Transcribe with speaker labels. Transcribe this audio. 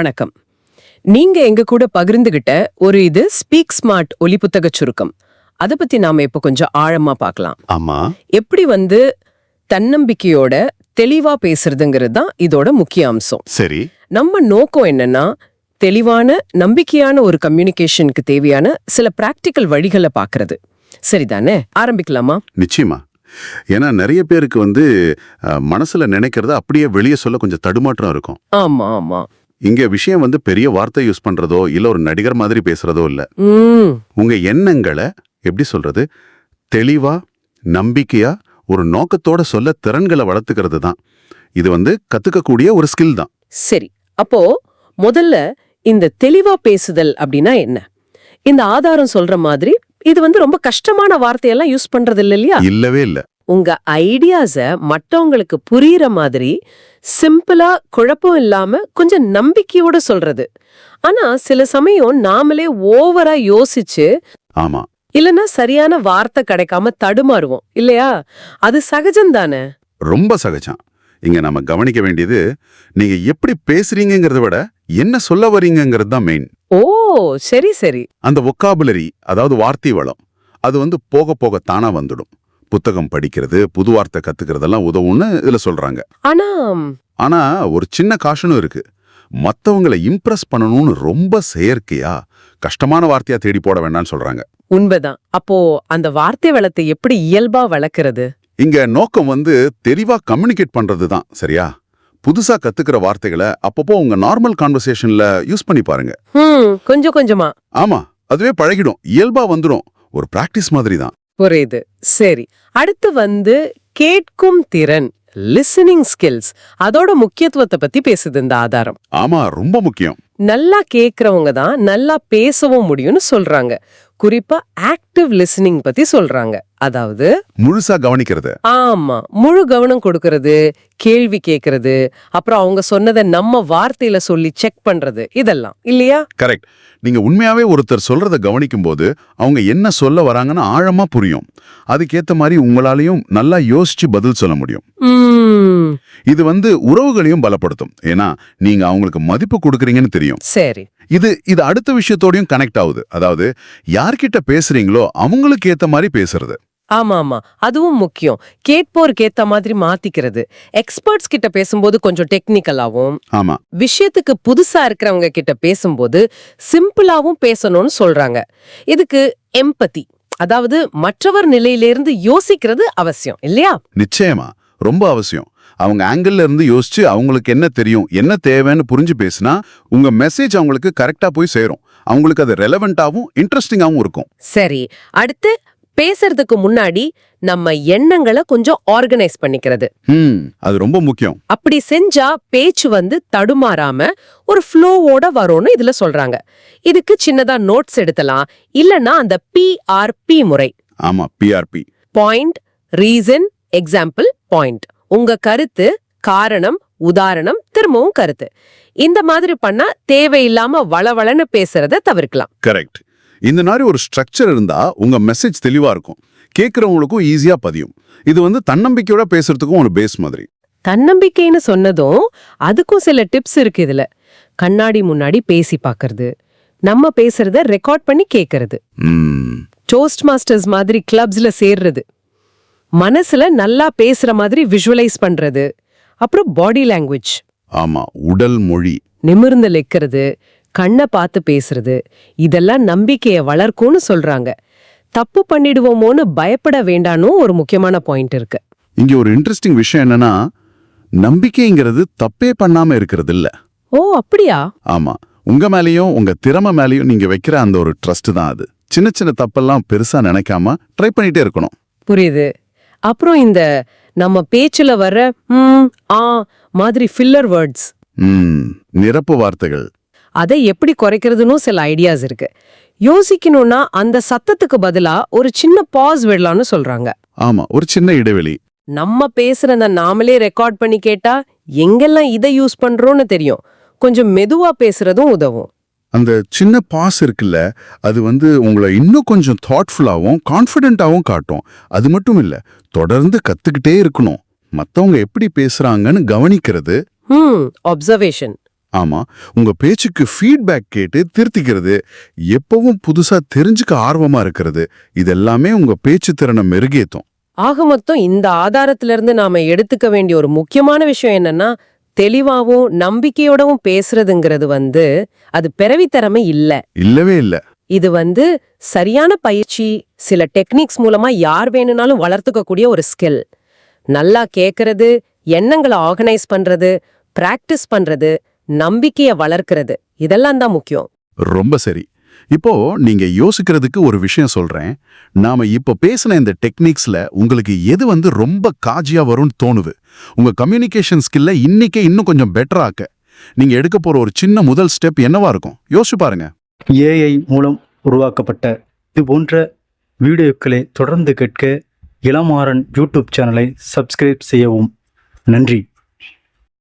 Speaker 1: வணக்கம். நீங்க எங்க கூட பகிர்ந்துகிட்ட ஒரு இது ஸ்பீக் ஸ்மார்ட் ஒலி புத்தக சுருக்கம். அத பத்தி நாம இப்ப கொஞ்சம் ஆழமா பார்க்கலாம்.
Speaker 2: ஆமா,
Speaker 1: எப்படி தன்னம்பிக்கையோட தெளிவா பேசுறதுங்கிறது தான் இதோட முக்கிய அம்சம்.
Speaker 2: சரி.
Speaker 1: நம்ம நோக்கம் என்னன்னா, தெளிவான நம்பிக்கையான ஒரு கம்யூனிகேஷனுக்கு தேவையான சில பிராக்டிக்கல் வழிகளை பார்க்கறது. சரிதானே? ஆரம்பிக்கலாமா?
Speaker 2: நிச்சயமா. ஏன்னா நிறைய பேருக்கு மனசுல நினைக்கிறத அப்படியே வெளியே சொல்ல கொஞ்சம் தடுமாற்றம் இருக்கும்.
Speaker 1: ஆமா ஆமா.
Speaker 2: இங்க விஷயம் பெரிய வார்த்தை யூஸ் பண்றதோ இல்ல ஒரு நடிகர் மாதிரி பேசுறதோ இல்ல. உங்க எண்ணங்களை எப்படி சொல்றது, தெளிவா நம்பிக்கையா ஒரு நோக்கத்தோட சொல்ல திறன்களை வளர்த்துக்கிறது தான். இது கத்துக்கக்கூடிய ஒரு ஸ்கில் தான்.
Speaker 1: சரி, அப்போ முதல்ல இந்த தெளிவா பேசுதல் அப்படின்னா என்ன? இந்த ஆதாரம் சொல்ற மாதிரி இது ரொம்ப கஷ்டமான வார்த்தையெல்லாம் யூஸ் பண்றது இல்லையா?
Speaker 2: இல்லவே இல்ல.
Speaker 1: உங்க ஐடியாஸ மற்றவங்களுக்கு புரியுற மாதிரி சிம்பிளா, குழப்பம் இல்லாம கொஞ்சம் நம்பிக்கையோட சொல்றது. ஆனா சில சமயம் நாமளே ஓவரா யோசிச்சு
Speaker 2: ஆமா,
Speaker 1: இல்லனா சரியான வார்த்தை கிடைக்காம தடுமாறுவோம் இல்லையா? அது சகஜம்தானே?
Speaker 2: ரொம்ப சகஜம். இங்க நம்ம கவனிக்க வேண்டியது, நீங்க எப்படி பேசுறீங்கிறத விட என்ன சொல்ல வரீங்கிறது தான் மெயின்.
Speaker 1: ஓ, சரி சரி.
Speaker 2: அந்த வொக்காபுலரி, அதாவது வார்த்தை வளம், அது போக போக தானா வந்துடும். புத்தகம் படிக்கிறது, புது வார்த்தை கத்துக்கிறதெல்லாம் உதவும்னு இதுல சொல்றாங்க. ஆனா ஒரு சின்ன காஷனும் இருக்கு. மத்தவங்களை இம்ப்ரெஸ் பண்ணணும்னு ரொம்ப செயற்கையா கஷ்டமான வார்த்தையா தேடி போட வேண்டாம்னு சொல்றாங்க.
Speaker 1: உண்மைதான். அப்போ அந்த வார்த்தை வளத்தை எப்படி இயல்பா வளர்க்கறது?
Speaker 2: இங்க நோக்கம் தெளிவா கம்யூனிகேட் பண்றது தான். சரியா? புதுசா கத்துக்கிற வார்த்தைகளை அப்பப்போ உங்க நார்மல் கான்வர்சேஷன்ல யூஸ் பண்ணி பாருங்க.
Speaker 1: கொஞ்சம் கொஞ்சமா.
Speaker 2: ஆமா, அதுவே பழகிடும், இயல்பா வந்துடும். ஒரு பிராக்டிஸ் மாதிரி தான்.
Speaker 1: புரியுது. சரி, அடுத்து கேட்கும் திறன், லிசனிங் ஸ்கில்ஸ், அதோட முக்கியத்துவத்தை பத்தி பேசுது இந்த ஆதாரம்.
Speaker 2: ஆமா, ரொம்ப முக்கியம்.
Speaker 1: நல்லா கேக்குறவங்க தான் நல்லா பேசவும் முடியும்னு சொல்றாங்க. குறிப்பா ஆக்டிவ் லிசனிங் பத்தி சொல்றாங்க. அதாவது
Speaker 2: முழுசா கவனிக்கிறது.
Speaker 1: ஆமா, முழு கவனம் கொடுக்கறது, கேள்வி கேக்குறது, அப்புறம் அவங்க சொன்னதை நம்ம வார்த்தையில சொல்லி செக் பண்றது, இதெல்லாம் இல்லையா?
Speaker 2: கரெக்ட். நீங்க உண்மையாவே ஒருத்தர் சொல்றத கவனிக்கும் போது அவங்க என்ன சொல்ல வராங்கன்னு ஆழமா புரியும். அதுக்கேத்த மாதிரி உங்களாலையும் நல்லா யோசிச்சு பதில் சொல்ல முடியும். இது உறவுகளையும் பலப்படுத்தும். ஏன்னா நீங்க அவங்களுக்கு மதிப்பு கொடுக்கறீங்கன்னு தெரியும்.
Speaker 1: சரி,
Speaker 2: இது அடுத்த விஷயத்தோடையும் கனெக்ட் ஆகுது. அதாவது யார்கிட்ட பேசுறீங்களோ அவங்களுக்கு ஏத்த மாதிரி பேசுறது.
Speaker 1: ஆமா ஆமா, அதுவும் முக்கியம். கேட்போருக்கு ஏத்த மாதிரி மாத்திக்கிறது. எக்ஸ்பர்ட்ஸ் கிட்ட பேசும்போது கொஞ்சம் டெக்னிக்கலாவும்,
Speaker 2: ஆமா,
Speaker 1: விஷயத்துக்கு புதுசா இருக்கிறவங்க கிட்ட பேசும்போது சிம்பிளாவும் பேசணும்னு சொல்றாங்க. இதுக்கு எம்பதி, அதாவது மற்றவர் நிலையிலிருந்து யோசிக்கிறது அவசியம் இல்லையா?
Speaker 2: நிச்சயமா, ரொம்ப அவசியம். அவங்க ஆங்கிள் இருந்து யோசிச்சு அவங்களுக்கு என்ன தெரியும், என்ன தேவைன்னு புரிஞ்சு பேசினா உங்க மெசேஜ் அவங்களுக்கு கரெக்டா போய் சேரும். அவங்களுக்கு அது ரெலவெண்டாவும் இன்ட்ரெஸ்டிங்காவும் இருக்கும்.
Speaker 1: சரி, அடுத்து பேசுறதுக்கு முன்னாடி நம்ம எண்ணங்களை கொஞ்சம் ஆர்கனைஸ் பண்ணிக்கிறது.
Speaker 2: அது ரொம்ப முக்கியம்.
Speaker 1: அப்படி செஞ்சா பேச்சு தடுமாறாம ஒரு ஃப்ளோவோட வரும்னு இதுல சொல்றாங்க. இதுக்கு சின்னதா நோட்ஸ் எடுத்தலாம். இல்லனா அந்த PRP முறை.
Speaker 2: ஆமா, PRP.
Speaker 1: Point, reason, example, point. உங்க கருத்து, காரணம், உதாரணம், திரும்பவும் கருத்து. இந்த மாதிரி பண்ணா தேவையில்லாம வளவளன்னு பேசுறத தவிர்க்கலாம்.
Speaker 2: கரெக்ட். இந்த மாதிரி ஒரு ஸ்ட்ரக்சர் இருந்தா உங்க மெசேஜ் தெளிவா இருக்கும், கேட்கறவங்களுக்கும் ஈஸியா பதியும். இது தன்னம்பிக்கையோட பேசுறதுக்கும் ஒரு பேஸ் மாதிரி.
Speaker 1: தன்னம்பிக்கைன்னு சொன்னதும் அதுக்கும் சில டிப்ஸ் இருக்கு இதுல. கண்ணாடி முன்னாடி பேசி பாக்குறது, நம்ம பேசுறத ரெக்கார்ட் பண்ணி கேக்குறது, டோஸ்ட் மாஸ்டர்ஸ் மாதிரி கிளப்ஸ்ல சேர்றது, மனசுல நல்லா பேசுற மாதிரி விஷுவலைஸ் பண்றது, அப்புறம் பாடி லாங்குவேஜ்.
Speaker 2: ஆமா, உடல் மொழி,
Speaker 1: நிமிர்ந்து நிக்கிறது, கண்ணை பார்த்து பேசுறது, இதெல்லாம் நம்பிக்கையை வளர்க்கும்னு சொல்றாங்க. தப்பு பண்ணிடுவோமோன்னு பயப்பட வேண்டான்னு ஒரு முக்கியமான பாயிண்ட் இருக்கு.
Speaker 2: இங்க ஒரு இன்ட்ரெஸ்டிங் விஷயம் என்னன்னா, நம்பிக்கைங்கிறது தப்பே பண்ணாம இருக்கிறது இல்ல.
Speaker 1: ஓ, அப்படியா?
Speaker 2: ஆமா, உங்க மேலயும் உங்க திறமை மேலயும் நீங்க வைக்கிற அந்த ஒரு ட்ரஸ்ட் தான் அது. சின்ன சின்ன தப்பெல்லாம் பெருசா நினைக்காம ட்ரை பண்ணிட்டே இருக்கணும்.
Speaker 1: புரியுது. அப்புறம் இந்த நம்ம பேச்சுல வர ஆ மாதிரி ஃபில்லர் வேர்ட்ஸ்,
Speaker 2: நிரப்பு வார்த்தைகள்,
Speaker 1: அதை எப்படி குறைக்கிறதுன்னு சில ஐடியாஸ் இருக்கு. யோசிக்கணும்னா அந்த சத்தத்துக்கு பதிலா ஒரு சின்ன பாஸ் விடலாம்னு சொல்றாங்க.
Speaker 2: ஆமா, ஒரு சின்ன இடைவெளி.
Speaker 1: நம்ம பேசுறத நாமளே ரெக்கார்ட் பண்ணி கேட்டா எங்கெல்லாம் இதை யூஸ் பண்றோம்னு தெரியும். கொஞ்சம் மெதுவா பேசுறதும் உதவும்.
Speaker 2: அந்த சின்ன பாஸ் இருக்குல்ல, அது உங்களை இன்னும் கொஞ்சம் தாட்ஃபுல்லாவும் கான்ஃபிடென்ட்டாவும் காட்டும். அது மட்டும் இல்ல, தொடர்ந்து கத்துக்கிட்டே இருக்கணும். மத்தவங்க எப்படி பேசுறாங்கன்னு கவனிக்கிறது.
Speaker 1: அப்சர்வேஷன்.
Speaker 2: ஆமா, உங்க பேச்சுக்கு ஃபீட்பேக் கேட்டு திருத்திக்கிறது, எப்பவும் புதுசா தெரிஞ்சுக்க ஆர்வமா இருக்கிறது, இதெல்லாமே உங்க பேச்சு திறனை மெருகேத்தும்.
Speaker 1: ஆக மொத்தம் இந்த ஆதாரத்திலிருந்து நாம எடுத்துக்க வேண்டிய ஒரு முக்கியமான விஷயம் என்னன்னா, தெளிவாவும் நம்பிக்கையோடவும் பேசுறதுங்கிறது அது பிறவித்திறமை இல்ல.
Speaker 2: இல்லவே இல்ல.
Speaker 1: இது சரியான பயிற்சி, சில டெக்னிக்ஸ் மூலமா யார் வேணும்னாலும் வளர்த்துக்க கூடிய ஒரு ஸ்கில். நல்லா கேட்கறது, எண்ணங்களை ஆர்கனைஸ் பண்றது, பிராக்டிஸ் பண்றது, நம்பிக்கைய வளர்க்கறது, இதெல்லாம் தான் முக்கியம்.
Speaker 2: ரொம்ப சரி. இப்போ நீங்க யோசிக்கிறதுக்கு ஒரு விஷயம் சொல்றேன். நாம இப்ப பேசின இந்த டெக்னிக்ஸ்ல உங்களுக்கு எது ரொம்ப காஜியா வரும்னு தோணுது? உங்க கம்யூனிகேஷன் ஸ்கில்ல இன்னைக்கே இன்னும் கொஞ்சம் பெட்டரா ஆக்க நீங்க எடுக்க போற ஒரு சின்ன முதல் ஸ்டெப் என்னவா இருக்கும்? யோசிச்சு பாருங்க.
Speaker 3: AI மூலம் உருவாக்கப்பட்ட இது போன்ற வீடியோக்களை தொடர்ந்து கேட்க இளமாறன் யூடியூப் சேனலை சப்ஸ்கிரைப் செய்யவும். நன்றி.